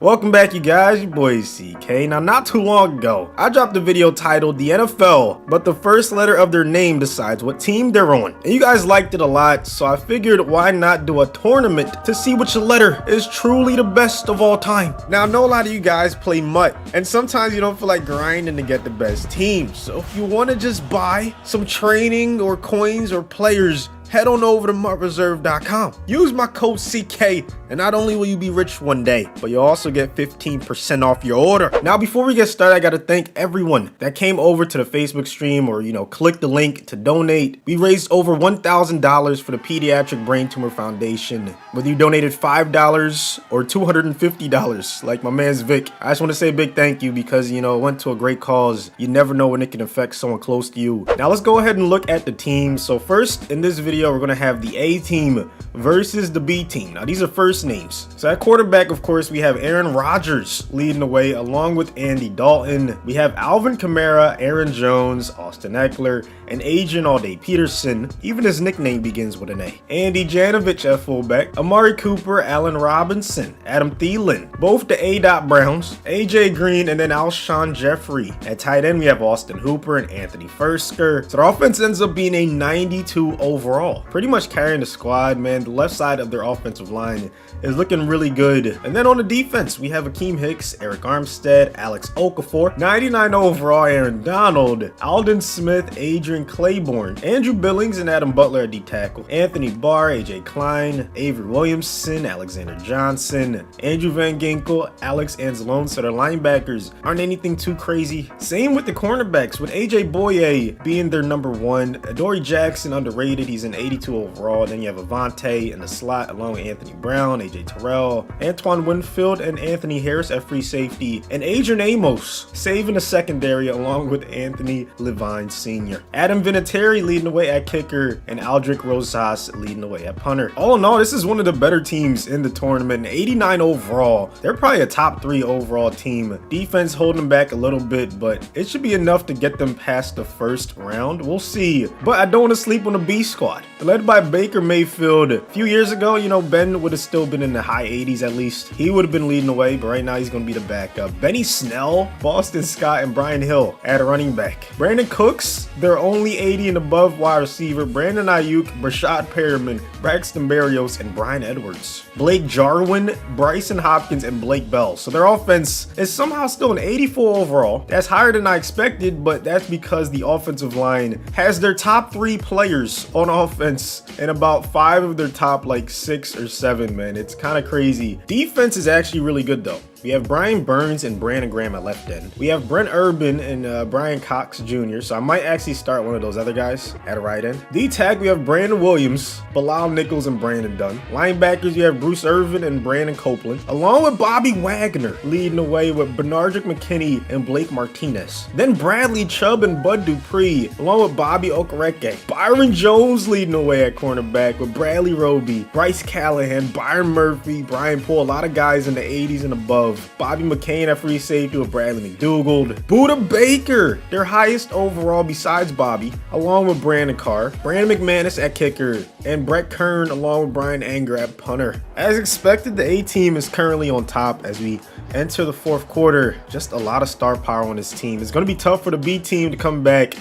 Welcome back, you guys. Your boy CK. Now, not too long ago, I dropped a video titled The NFL, but the first letter of their name decides what team they're on. And you guys liked it a lot, so I figured why not do a tournament to see which letter is truly the best of all time. Now, I know a lot of you guys play MUT, and sometimes you don't feel like grinding to get the best team. So if you want to just buy some training or coins or players, head on over to MUTreserve.com. Use my code CK, and not only will you be rich one day, but you'll also get 15% off your order. Now, before we get started, I gotta thank everyone that came over to the Facebook stream or, click the link to donate. We raised over $1,000 for the Pediatric Brain Tumor Foundation. Whether you donated $5 or $250, like my man's Vic, I just want to say a big thank you because, it went to a great cause. You never know when it can affect someone close to you. Now, let's go ahead and look at the team. So first, in this video, we're going to have the A team versus the B team. Now, these are first names. So at quarterback, of course, we have Aaron Rodgers leading the way along with Andy Dalton. We have Alvin Kamara, Aaron Jones, Austin Eckler, and Adrian All-Day Peterson. Even his nickname begins with an A. Andy Janovich at fullback, Amari Cooper, Allen Robinson, Adam Thielen, both the A-Dot Browns, AJ Green, and then Alshon Jeffrey. At tight end, we have Austin Hooper and Anthony Fursker. So their offense ends up being a 92 overall. Pretty much carrying the squad, man. The left side of their offensive line is looking really good. And then on the defense, we have Akeem Hicks, Eric Armstead, Alex Okafor, 99 overall Aaron Donald, Aldon Smith, Adrian Claiborne, Andrew Billings, and Adam Butler at D-tackle, Anthony Barr, AJ Klein, Avery Williamson, Alexander Johnson, Andrew Van Ginkel, Alex Anzalone. So their linebackers aren't anything too crazy. Same with the cornerbacks, with AJ Boye being their number one. Adoree Jackson underrated, he's an 82 overall. Then you have Avante in the slot along with Anthony Brown, AJ Terrell, Antoine Winfield, and Anthony Harris at free safety, and Adrian Amos saving the secondary along with Anthony Levine Sr. Adam Vinatieri leading the way at kicker, and Aldrick Rosas leading the way at punter. All in all, this is one of the better teams in the tournament. 89 overall. They're probably a top 3 overall team. Defense holding them back a little bit, but it should be enough to get them past the first round. We'll see. But I don't want to sleep on the B squad. Led by Baker Mayfield. A few years ago, Ben would have still been in the high 80s at least. He would have been leading the way, but right now he's going to be the backup. Benny Snell, Boston Scott, and Brian Hill at running back. Brandon Cooks, they're only 80 and above wide receiver. Brandon Ayuk, Rashad Perriman, Braxton Berrios, and Brian Edwards. Blake Jarwin, Bryson Hopkins, and Blake Bell. So their offense is somehow still an 84 overall. That's higher than I expected, but that's because the offensive line has their top 3 players on offense and about 5 of their top 6 or 7, man. It's kind of crazy. Defense is actually really good though. We have Brian Burns and Brandon Graham at left end. We have Brent Urban and Brian Cox Jr. So I might actually start one of those other guys at right end. D-tack, we have Brandon Williams, Bilal Nichols, and Brandon Dunn. Linebackers, you have Bruce Irvin and Brandon Copeland, along with Bobby Wagner leading the way with Bernardrick McKinney and Blake Martinez. Then Bradley Chubb and Bud Dupree, along with Bobby Okereke. Byron Jones leading the way at cornerback with Bradley Roby, Bryce Callahan, Byron Murphy, Brian Poole, a lot of guys in the 80s and above. Bobby McCain at free safety with Bradley McDougald. Buda Baker, their highest overall besides Bobby, along with Brandon Carr. Brandon McManus at kicker, and Brett Kern along with Brian Anger at punter. As expected, the A team is currently on top as we enter the fourth quarter. Just a lot of star power on this team. It's going to be tough for the B team to come back,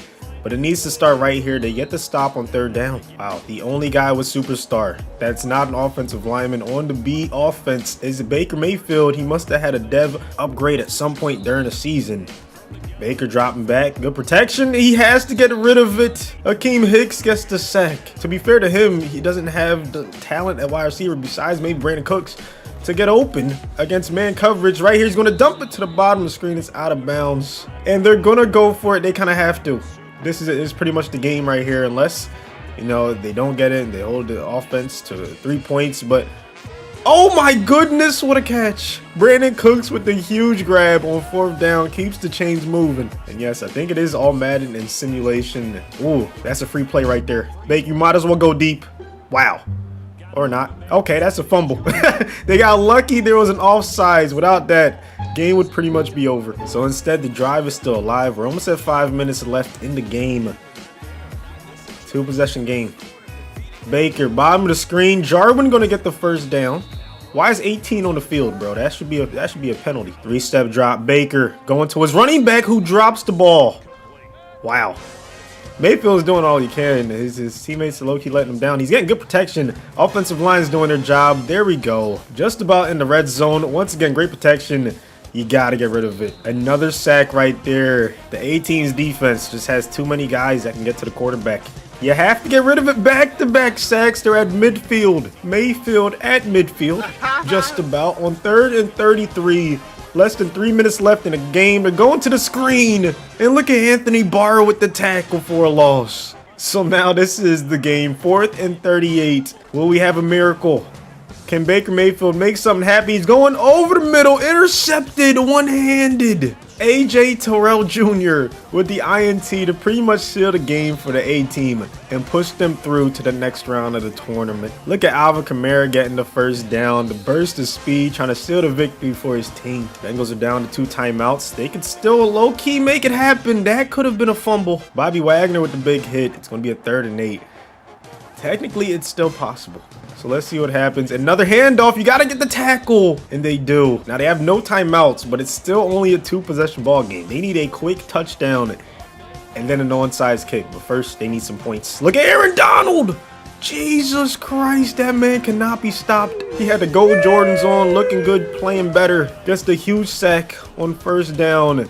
but it needs to start right here. They get the stop on third down. Wow, the only guy with superstar that's not an offensive lineman on the B offense is Baker Mayfield. He must have had a dev upgrade at some point during the season. Baker dropping back. Good protection. He has to get rid of it. Akeem Hicks gets the sack. To be fair to him, he doesn't have the talent at wide receiver besides maybe Brandon Cooks to get open against man coverage. Right here, he's going to dump it to the bottom of the screen. It's out of bounds. And they're going to go for it. They kind of have to. This is pretty much the game right here, unless, they don't get it and they hold the offense to 3 points. But, oh my goodness, what a catch. Brandon Cooks with the huge grab on fourth down, keeps the chains moving. And yes, I think it is all Madden and simulation. Ooh, that's a free play right there. Bake, you might as well go deep. Wow. Or not. Okay, that's a fumble. They got lucky there was an offsides. Without that, game would pretty much be over. So instead, the drive is still alive. We're almost at 5 minutes left in the game. 2-possession game. Baker, bottom of the screen. Jarwin going to get the first down. Why is 18 on the field, bro? That should be a penalty. 3-step drop. Baker going to his running back who drops the ball. Wow. Mayfield's doing all he can. His teammates are low-key letting him down. He's getting good protection. Offensive line's doing their job. There we go. Just about in the red zone. Once again, great protection. You gotta get rid of it. Another sack right there. The A-team's defense just has too many guys that can get to the quarterback. You have to get rid of it. Back-to-back sacks. They're at midfield. Mayfield at midfield. Just about on 3rd and 33. Less than 3 minutes left in the game. They're going to the screen. And look at Anthony Barr with the tackle for a loss. So now this is the game. 4th and 38. Will we have a miracle? Can Baker Mayfield make something happen? He's going over the middle. Intercepted one-handed. A.J. Terrell Jr. with the INT to pretty much seal the game for the A-team and push them through to the next round of the tournament. Look at Alvin Kamara getting the first down. The burst of speed, trying to seal the victory for his team. Bengals are down to 2 timeouts. They could still low-key make it happen. That could have been a fumble. Bobby Wagner with the big hit. It's going to be a 3rd and 8. Technically, it's still possible. So let's see what happens. Another handoff. You got to get the tackle. And they do. Now, they have no timeouts, but it's still only a 2-possession ball game. They need a quick touchdown and then an onside kick. But first, they need some points. Look at Aaron Donald. Jesus Christ, that man cannot be stopped. He had the gold Jordans on, looking good, playing better. Gets the huge sack on 1st down.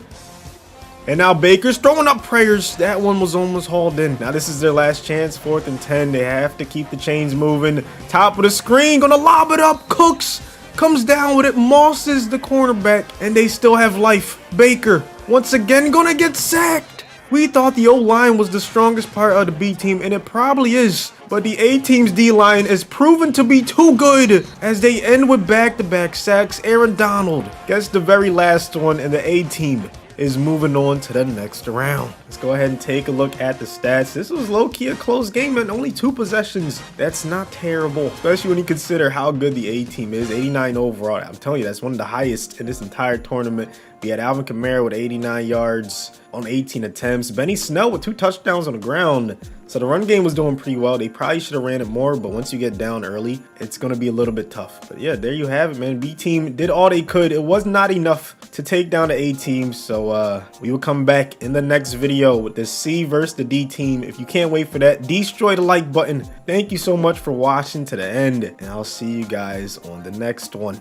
And now Baker's throwing up prayers. That one was almost hauled in. Now this is their last chance. 4th and 10. They have to keep the chains moving. Top of the screen. Gonna lob it up. Cooks comes down with it. Mosses the cornerback. And they still have life. Baker once again gonna get sacked. We thought the O-line was the strongest part of the B team. And it probably is. But the A-team's D-line is proven to be too good as they end with back-to-back sacks. Aaron Donald gets the very last one. And the A-team is moving on to the next round. Let's go ahead and take a look at the stats. This was low-key a close game and only 2 possessions. That's not terrible, especially when you consider how good the A-team is. 89 overall. I'm telling you, that's one of the highest in this entire tournament. We had Alvin Kamara with 89 yards on 18 attempts. Benny Snell with 2 touchdowns on the ground. So the run game was doing pretty well. They probably should have ran it more, but once you get down early, it's going to be a little bit tough. But yeah, there you have it, man. B team did all they could. It was not enough to take down the A team. So we will come back in the next video with the C versus the D team. If you can't wait for that, destroy the like button. Thank you so much for watching to the end, and I'll see you guys on the next one.